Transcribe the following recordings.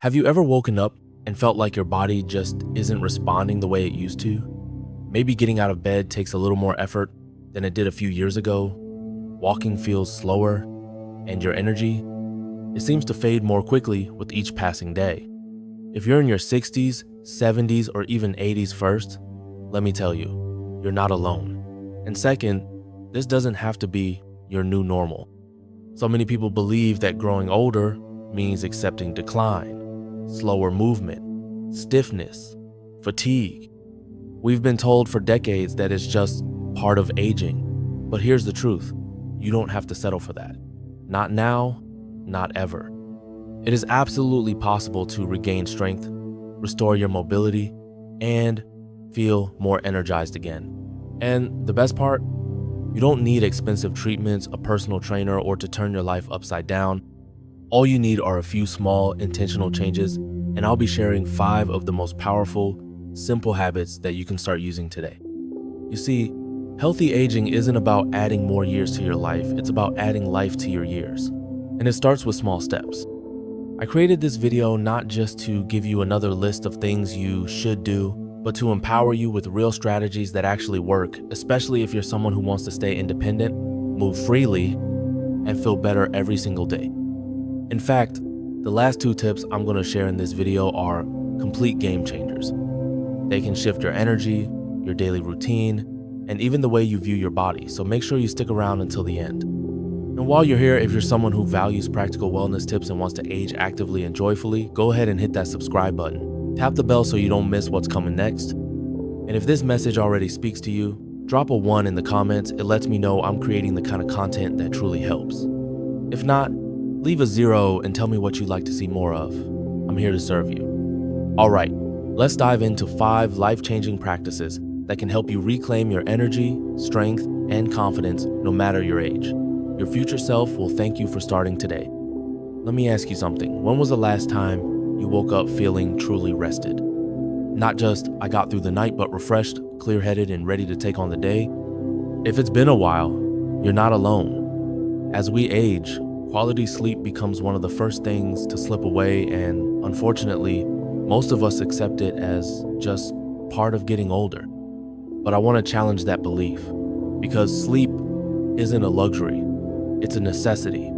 Have you ever woken up and felt like your body just isn't responding the way it used to? Maybe getting out of bed takes a little more effort than it did a few years ago. Walking feels slower, and your energy, it seems to fade more quickly with each passing day. If you're in your 60s, 70s, or even 80s first, let me tell you, you're not alone. And second, this doesn't have to be your new normal. So many people believe that growing older means accepting decline, slower movement, stiffness, fatigue. We've been told for decades that it's just part of aging. But here's the truth, you don't have to settle for that. Not now, not ever. It is absolutely possible to regain strength, restore your mobility, and feel more energized again. And the best part, you don't need expensive treatments, a personal trainer, or to turn your life upside down. All you need are a few small, intentional changes, and I'll be sharing 5 of the most powerful, simple habits that you can start using today. You see, healthy aging isn't about adding more years to your life, it's about adding life to your years. And it starts with small steps. I created this video not just to give you another list of things you should do, but to empower you with real strategies that actually work, especially if you're someone who wants to stay independent, move freely, and feel better every single day. In fact, the last 2 tips I'm going to share in this video are complete game changers. They can shift your energy, your daily routine, and even the way you view your body, so make sure you stick around until the end. And while you're here, if you're someone who values practical wellness tips and wants to age actively and joyfully, go ahead and hit that subscribe button. Tap the bell so you don't miss what's coming next. And if this message already speaks to you, drop a 1 in the comments. It lets me know I'm creating the kind of content that truly helps. If not, leave a 0 and tell me what you'd like to see more of. I'm here to serve you. All right, let's dive into 5 life-changing practices that can help you reclaim your energy, strength, and confidence no matter your age. Your future self will thank you for starting today. Let me ask you something. When was the last time you woke up feeling truly rested? Not just, I got through the night, but refreshed, clear-headed, and ready to take on the day? If it's been a while, you're not alone. As we age, quality sleep becomes one of the first things to slip away, and unfortunately, most of us accept it as just part of getting older. But I want to challenge that belief, because sleep isn't a luxury. It's a necessity,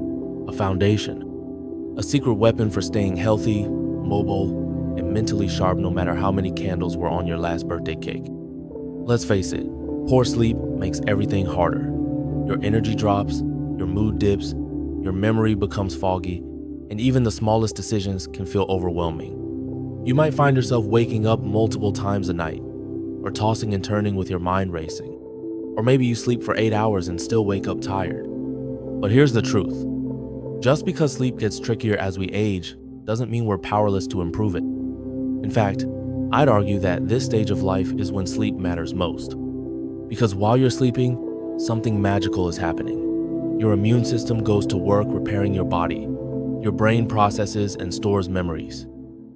a foundation, a secret weapon for staying healthy, mobile, and mentally sharp no matter how many candles were on your last birthday cake. Let's face it, poor sleep makes everything harder. Your energy drops, your mood dips, your memory becomes foggy, and even the smallest decisions can feel overwhelming. You might find yourself waking up multiple times a night, or tossing and turning with your mind racing. Or maybe you sleep for 8 hours and still wake up tired. But here's the truth. Just because sleep gets trickier as we age doesn't mean we're powerless to improve it. In fact, I'd argue that this stage of life is when sleep matters most. Because while you're sleeping, something magical is happening. Your immune system goes to work repairing your body. Your brain processes and stores memories.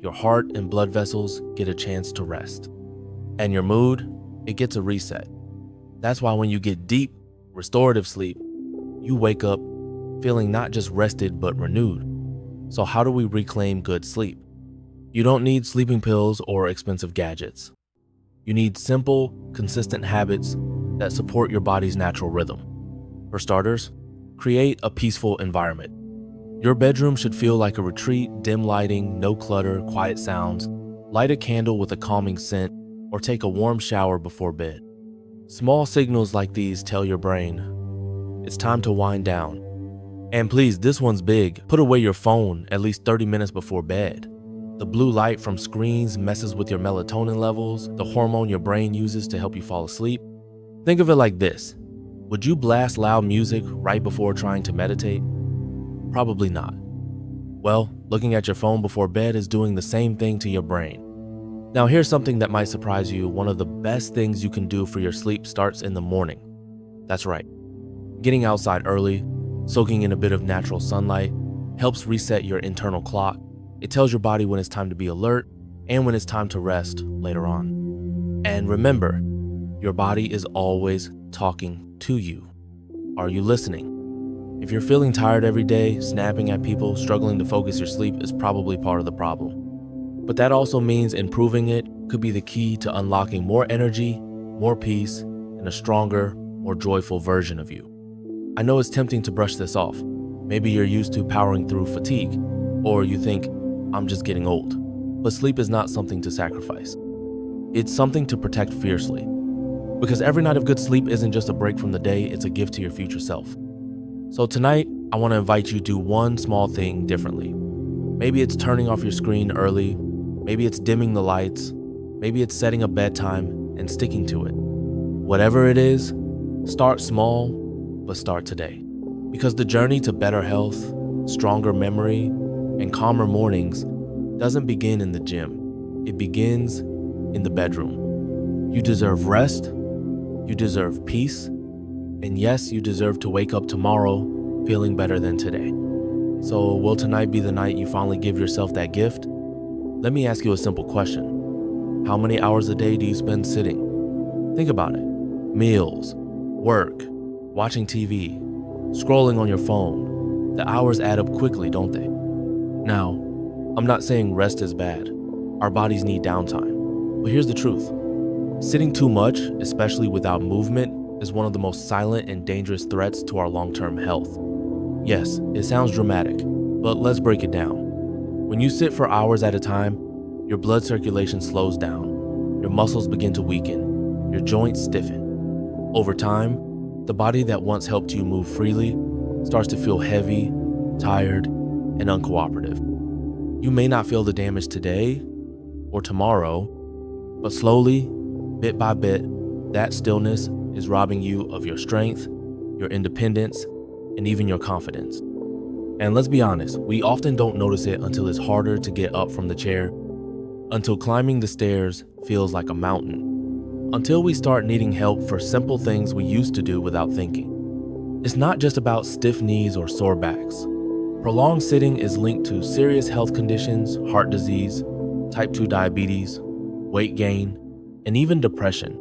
Your heart and blood vessels get a chance to rest. And your mood, it gets a reset. That's why when you get deep, restorative sleep, you wake up feeling not just rested but renewed. So how do we reclaim good sleep? You don't need sleeping pills or expensive gadgets. You need simple, consistent habits that support your body's natural rhythm. For starters, create a peaceful environment. Your bedroom should feel like a retreat, dim lighting, no clutter, quiet sounds. Light a candle with a calming scent, or take a warm shower before bed. Small signals like these tell your brain, it's time to wind down. And please, this one's big. Put away your phone at least 30 minutes before bed. The blue light from screens messes with your melatonin levels, the hormone your brain uses to help you fall asleep. Think of it like this. Would you blast loud music right before trying to meditate? Probably not. Well, looking at your phone before bed is doing the same thing to your brain. Now here's something that might surprise you. One of the best things you can do for your sleep starts in the morning. That's right. Getting outside early, soaking in a bit of natural sunlight, helps reset your internal clock. It tells your body when it's time to be alert and when it's time to rest later on. And remember, your body is always talking to you. Are you listening? If you're feeling tired every day, snapping at people, struggling to focus your sleep is probably part of the problem. But that also means improving it could be the key to unlocking more energy, more peace, and a stronger, more joyful version of you. I know it's tempting to brush this off. Maybe you're used to powering through fatigue, or you think, I'm just getting old. But sleep is not something to sacrifice. It's something to protect fiercely. Because every night of good sleep isn't just a break from the day, it's a gift to your future self. So tonight, I want to invite you to do one small thing differently. Maybe it's turning off your screen early, maybe it's dimming the lights, maybe it's setting a bedtime and sticking to it. Whatever it is, start small, but start today. Because the journey to better health, stronger memory, and calmer mornings doesn't begin in the gym. It begins in the bedroom. You deserve rest, you deserve peace, and yes, you deserve to wake up tomorrow feeling better than today. So will tonight be the night you finally give yourself that gift? Let me ask you a simple question. How many hours a day do you spend sitting? Think about it. Meals, work, watching TV, scrolling on your phone. The hours add up quickly, don't they? Now, I'm not saying rest is bad. Our bodies need downtime. But here's the truth. Sitting too much, especially without movement, is one of the most silent and dangerous threats to our long-term health. Yes, it sounds dramatic, but let's break it down. When you sit for hours at a time, your blood circulation slows down, your muscles begin to weaken, your joints stiffen. Over time, the body that once helped you move freely starts to feel heavy, tired, and uncooperative. You may not feel the damage today or tomorrow, but slowly, bit by bit, that stillness is robbing you of your strength, your independence, and even your confidence. And let's be honest, we often don't notice it until it's harder to get up from the chair, until climbing the stairs feels like a mountain, until we start needing help for simple things we used to do without thinking. It's not just about stiff knees or sore backs. Prolonged sitting is linked to serious health conditions, heart disease, type 2 diabetes, weight gain, and even depression.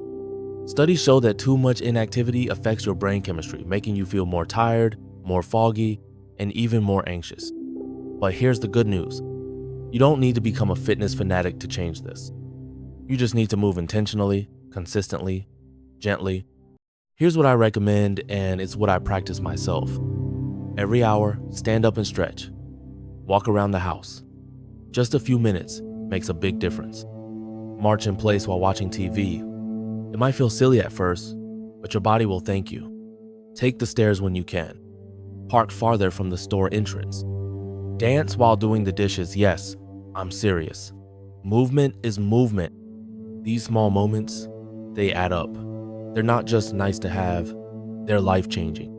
Studies show that too much inactivity affects your brain chemistry, making you feel more tired, more foggy, and even more anxious. But here's the good news. You don't need to become a fitness fanatic to change this. You just need to move intentionally, consistently, gently. Here's what I recommend, and it's what I practice myself. Every hour, stand up and stretch. Walk around the house. Just a few minutes makes a big difference. March in place while watching TV. It might feel silly at first, but your body will thank you. Take the stairs when you can. Park farther from the store entrance. Dance while doing the dishes. Yes, I'm serious. Movement is movement. These small moments, they add up. They're not just nice to have, they're life-changing.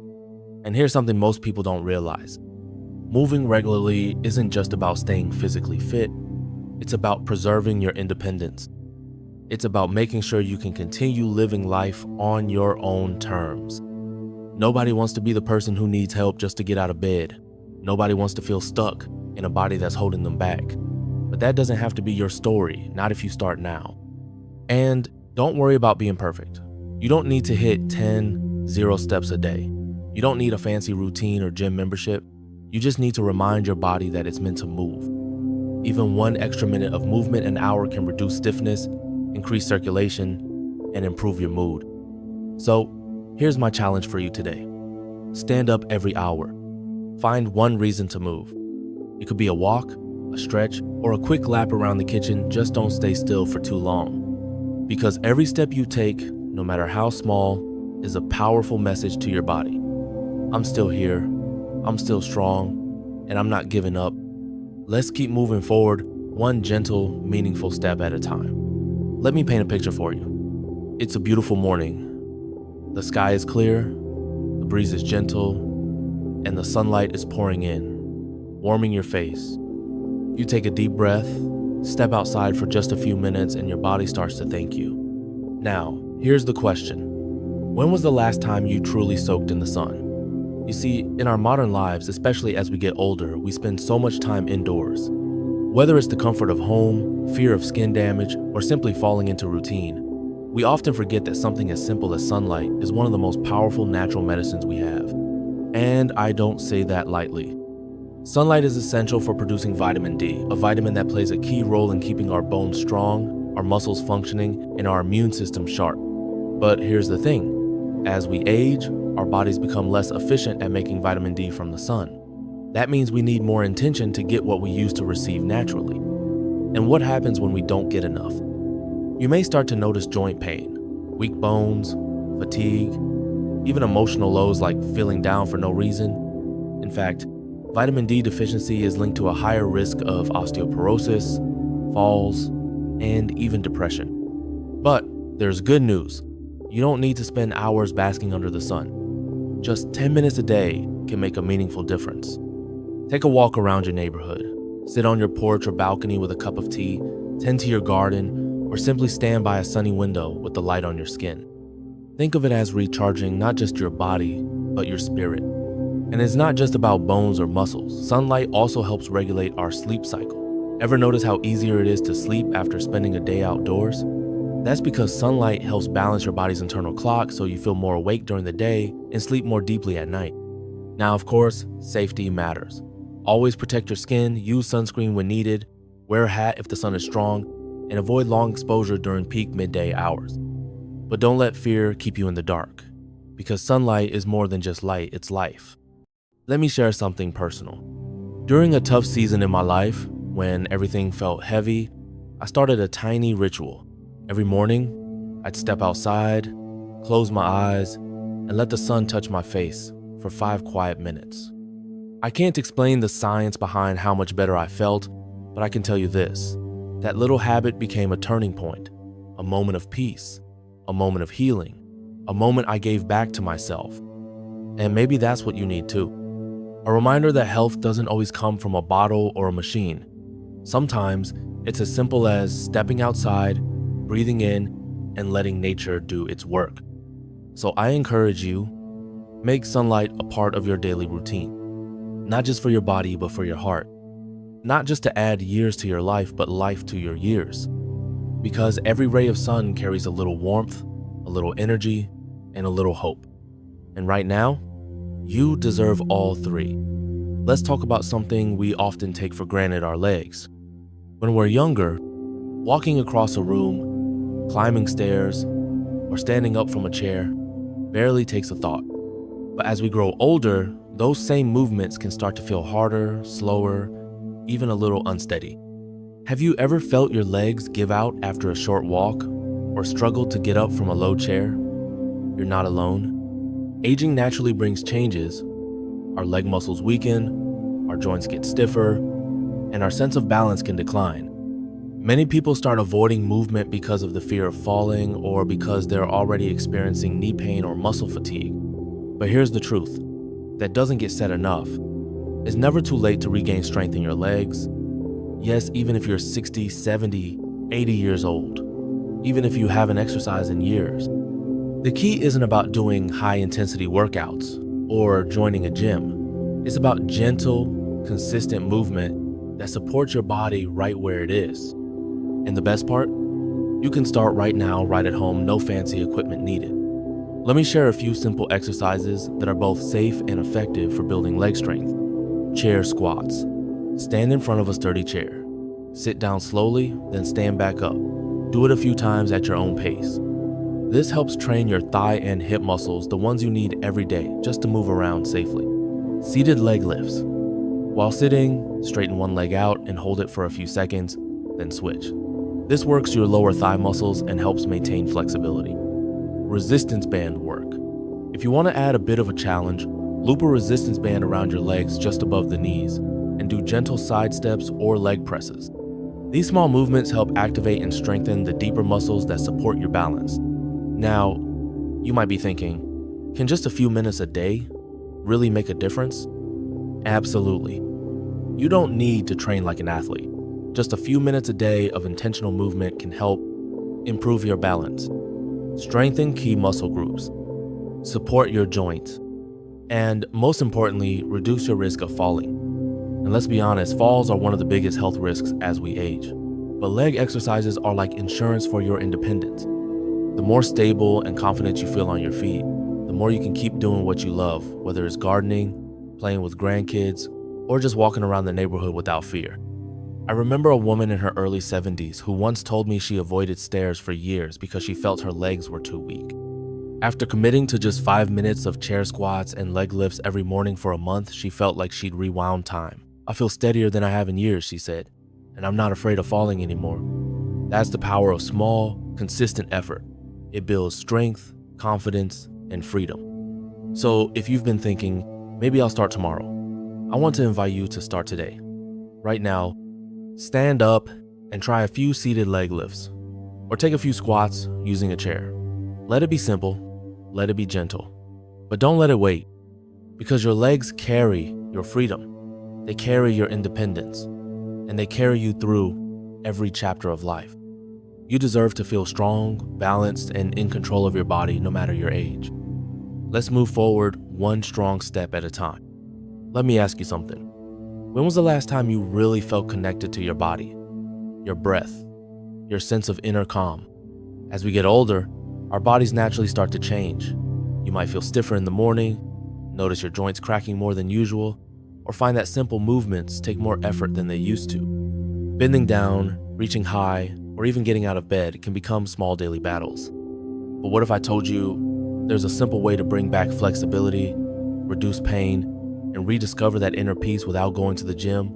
And here's something most people don't realize. Moving regularly isn't just about staying physically fit. It's about preserving your independence. It's about making sure you can continue living life on your own terms. Nobody wants to be the person who needs help just to get out of bed. Nobody wants to feel stuck in a body that's holding them back. But that doesn't have to be your story, not if you start now. And don't worry about being perfect. You don't need to hit 10 0 steps a day. You don't need a fancy routine or gym membership. You just need to remind your body that it's meant to move. Even 1 extra minute of movement an hour can reduce stiffness, increase circulation, and improve your mood. So, here's my challenge for you today. Stand up every hour. Find one reason to move. It could be a walk, a stretch, or a quick lap around the kitchen. Just don't stay still for too long. Because every step you take, no matter how small, is a powerful message to your body. I'm still here, I'm still strong, and I'm not giving up. Let's keep moving forward, one gentle, meaningful step at a time. Let me paint a picture for you. It's a beautiful morning. The sky is clear, the breeze is gentle, and the sunlight is pouring in, warming your face. You take a deep breath, step outside for just a few minutes, and your body starts to thank you. Now, here's the question. When was the last time you truly soaked in the sun? You see, in our modern lives, especially as we get older, we spend so much time indoors. Whether it's the comfort of home, fear of skin damage, or simply falling into routine, we often forget that something as simple as sunlight is one of the most powerful natural medicines we have. And I don't say that lightly. Sunlight is essential for producing vitamin D, a vitamin that plays a key role in keeping our bones strong, our muscles functioning, and our immune system sharp. But here's the thing, as we age, our bodies become less efficient at making vitamin D from the sun. That means we need more intention to get what we used to receive naturally. And what happens when we don't get enough? You may start to notice joint pain, weak bones, fatigue, even emotional lows like feeling down for no reason. In fact, vitamin D deficiency is linked to a higher risk of osteoporosis, falls, and even depression. But there's good news. You don't need to spend hours basking under the sun. Just 10 minutes a day can make a meaningful difference. Take a walk around your neighborhood. Sit on your porch or balcony with a cup of tea, tend to your garden, or simply stand by a sunny window with the light on your skin. Think of it as recharging not just your body, but your spirit. And it's not just about bones or muscles. Sunlight also helps regulate our sleep cycle. Ever notice how easier it is to sleep after spending a day outdoors? That's because sunlight helps balance your body's internal clock so you feel more awake during the day and sleep more deeply at night. Now, of course, safety matters. Always protect your skin, use sunscreen when needed, wear a hat if the sun is strong, and avoid long exposure during peak midday hours. But don't let fear keep you in the dark, because sunlight is more than just light, it's life. Let me share something personal. During a tough season in my life, when everything felt heavy, I started a tiny ritual. Every morning, I'd step outside, close my eyes, and let the sun touch my face for 5 quiet minutes. I can't explain the science behind how much better I felt, but I can tell you this. That little habit became a turning point, a moment of peace, a moment of healing, a moment I gave back to myself. And maybe that's what you need too. A reminder that health doesn't always come from a bottle or a machine. Sometimes it's as simple as stepping outside, breathing in, and letting nature do its work. So I encourage you, make sunlight a part of your daily routine. Not just for your body, but for your heart. Not just to add years to your life, but life to your years. Because every ray of sun carries a little warmth, a little energy, and a little hope. And right now, you deserve all three. Let's talk about something we often take for granted: our legs. When we're younger, walking across a room, climbing stairs, or standing up from a chair barely takes a thought. But as we grow older, those same movements can start to feel harder, slower, even a little unsteady. Have you ever felt your legs give out after a short walk, or struggled to get up from a low chair? You're not alone. Aging naturally brings changes. Our leg muscles weaken, our joints get stiffer, and our sense of balance can decline. Many people start avoiding movement because of the fear of falling or because they're already experiencing knee pain or muscle fatigue. But here's the truth that doesn't get said enough. It's never too late to regain strength in your legs. Yes, even if you're 60, 70, 80 years old, even if you haven't exercised in years. The key isn't about doing high-intensity workouts or joining a gym. It's about gentle, consistent movement that supports your body right where it is. And the best part? You can start right now, right at home, no fancy equipment needed. Let me share a few simple exercises that are both safe and effective for building leg strength. Chair squats. Stand in front of a sturdy chair. Sit down slowly, then stand back up. Do it a few times at your own pace. This helps train your thigh and hip muscles, the ones you need every day just to move around safely. Seated leg lifts. While sitting, straighten one leg out and hold it for a few seconds, then switch. This works your lower thigh muscles and helps maintain flexibility. Resistance band work. If you want to add a bit of a challenge, loop a resistance band around your legs just above the knees and do gentle side steps or leg presses. These small movements help activate and strengthen the deeper muscles that support your balance. Now, you might be thinking, can just a few minutes a day really make a difference? Absolutely. You don't need to train like an athlete. Just a few minutes a day of intentional movement can help improve your balance, strengthen key muscle groups, support your joints, and most importantly, reduce your risk of falling. And let's be honest, falls are one of the biggest health risks as we age. But leg exercises are like insurance for your independence. The more stable and confident you feel on your feet, the the more you can keep doing what you love, whether it's gardening, playing with grandkids, or just walking around the neighborhood without fear. I remember a woman in her early 70s who once told me she avoided stairs for years because she felt her legs were too weak. After committing to just 5 minutes of chair squats and leg lifts every morning for a month, she felt like she'd rewound time. "I feel steadier than I have in years," she said, "and I'm not afraid of falling anymore." That's the power of small, consistent effort. It builds strength, confidence, and freedom. So if you've been thinking, maybe I'll start tomorrow, I want to invite you to start today. Right now, stand up and try a few seated leg lifts, or take a few squats using a chair. Let it be simple, let it be gentle, but don't let it wait, because your legs carry your freedom, they carry your independence, and they carry you through every chapter of life. You deserve to feel strong, balanced, and in control of your body no matter your age. Let's move forward one strong step at a time. Let me ask you something. When was the last time you really felt connected to your body, your breath, your sense of inner calm? As we get older, our bodies naturally start to change. You might feel stiffer in the morning, notice your joints cracking more than usual, or find that simple movements take more effort than they used to. Bending down, reaching high, or even getting out of bed can become small daily battles. But what if I told you there's a simple way to bring back flexibility, reduce pain, and rediscover that inner peace without going to the gym,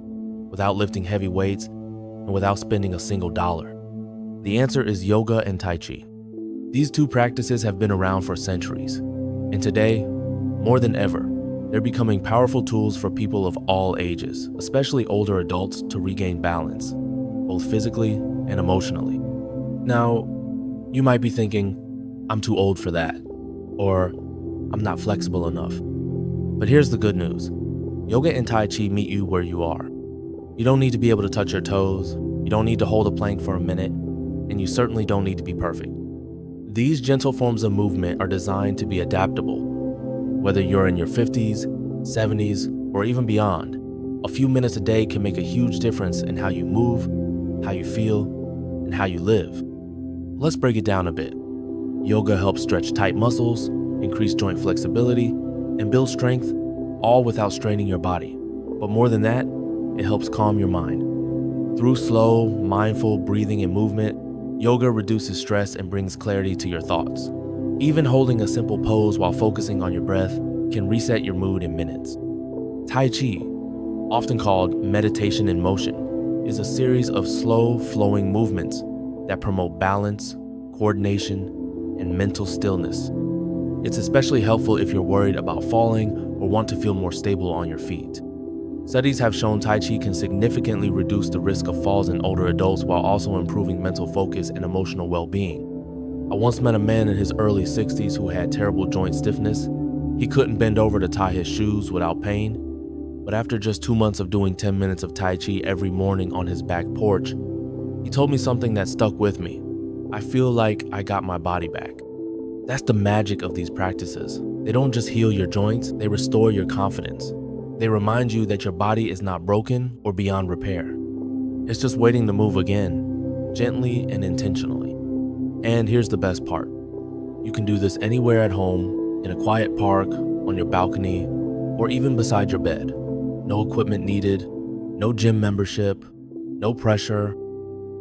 without lifting heavy weights, and without spending a single dollar? The answer is yoga and Tai Chi. These two practices have been around for centuries, and today, more than ever, they're becoming powerful tools for people of all ages, especially older adults, to regain balance, both physically and emotionally. Now, you might be thinking, I'm too old for that, or I'm not flexible enough. But here's the good news. Yoga and Tai Chi meet you where you are. You don't need to be able to touch your toes, you don't need to hold a plank for a minute, and you certainly don't need to be perfect. These gentle forms of movement are designed to be adaptable. Whether you're in your 50s, 70s, or even beyond, a few minutes a day can make a huge difference in how you move, how you feel, and how you live. Let's break it down a bit. Yoga helps stretch tight muscles, increase joint flexibility, and build strength, all without straining your body. But more than that, it helps calm your mind. Through slow, mindful breathing and movement, yoga reduces stress and brings clarity to your thoughts. Even holding a simple pose while focusing on your breath can reset your mood in minutes. Tai Chi, often called meditation in motion, is a series of slow, flowing movements that promote balance, coordination, and mental stillness. It's especially helpful if you're worried about falling or want to feel more stable on your feet. Studies have shown Tai Chi can significantly reduce the risk of falls in older adults while also improving mental focus and emotional well-being. I once met a man in his early 60s who had terrible joint stiffness. He couldn't bend over to tie his shoes without pain. But after just 2 months of doing 10 minutes of Tai Chi every morning on his back porch, he told me something that stuck with me. "I feel like I got my body back." That's the magic of these practices. They don't just heal your joints, they restore your confidence. They remind you that your body is not broken or beyond repair. It's just waiting to move again, gently and intentionally. And here's the best part. You can do this anywhere at home, in a quiet park, on your balcony, or even beside your bed. No equipment needed, no gym membership, no pressure.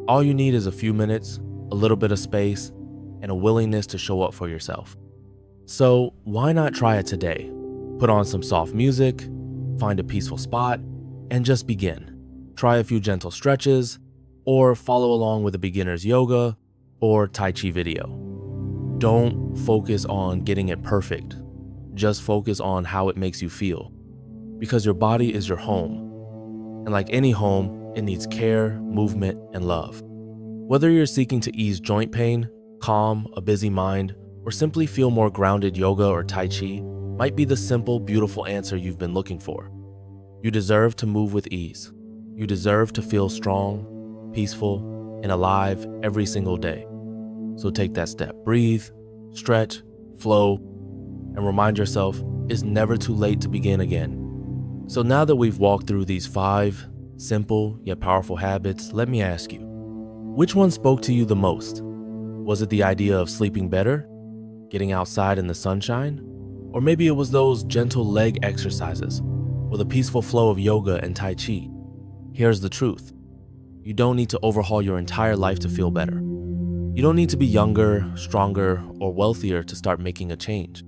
All you need is a few minutes, a little bit of space, and a willingness to show up for yourself. So why not try it today? Put on some soft music, find a peaceful spot, and just begin. Try a few gentle stretches, or follow along with a beginner's yoga or Tai Chi video. Don't focus on getting it perfect. Just focus on how it makes you feel. Because your body is your home. And like any home, it needs care, movement, and love. Whether you're seeking to ease joint pain, calm a busy mind, or simply feel more grounded, yoga or Tai Chi might be the simple, beautiful answer you've been looking for. You deserve to move with ease. You deserve to feel strong, peaceful, and alive every single day. So take that step. Breathe, stretch, flow, and remind yourself it's never too late to begin again. So now that we've walked through these 5 simple yet powerful habits, let me ask you, which one spoke to you the most? Was it the idea of sleeping better, getting outside in the sunshine, Or maybe it was those gentle leg exercises or the peaceful flow of yoga and Tai Chi. Here's the truth. You don't need to overhaul your entire life to feel better. You don't need to be younger, stronger, or wealthier to start making a change.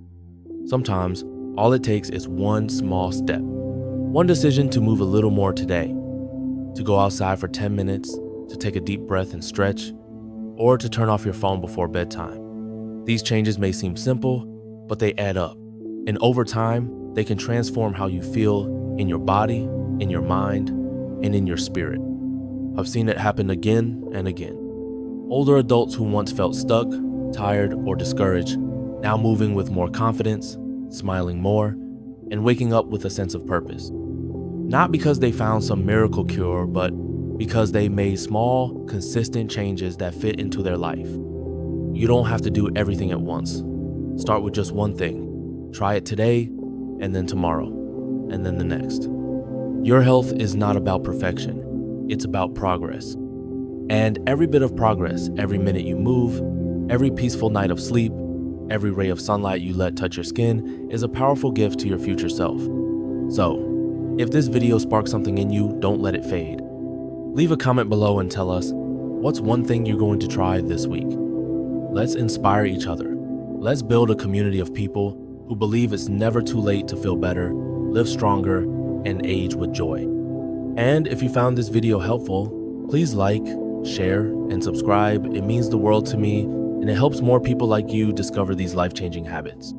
Sometimes, all it takes is one small step. One decision to move a little more today. To go outside for 10 minutes, to take a deep breath and stretch, or to turn off your phone before bedtime. These changes may seem simple, but they add up. And over time, they can transform how you feel in your body, in your mind, and in your spirit. I've seen it happen again and again. Older adults who once felt stuck, tired, or discouraged, now moving with more confidence, smiling more, and waking up with a sense of purpose. Not because they found some miracle cure, but because they made small, consistent changes that fit into their life. You don't have to do everything at once. Start with just one thing. Try it today, and then tomorrow, and then the next. Your health is not about perfection. It's about progress. And every bit of progress, every minute you move, every peaceful night of sleep, every ray of sunlight you let touch your skin is a powerful gift to your future self. So, if this video sparks something in you, don't let it fade. Leave a comment below and tell us, what's one thing you're going to try this week? Let's inspire each other. Let's build a community of people who believe it's never too late to feel better, live stronger, and age with joy. And if you found this video helpful, please like, share, and subscribe. It means the world to me, and it helps more people like you discover these life-changing habits.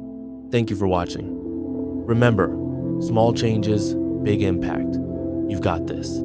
Thank you for watching. Remember, small changes, big impact. You've got this.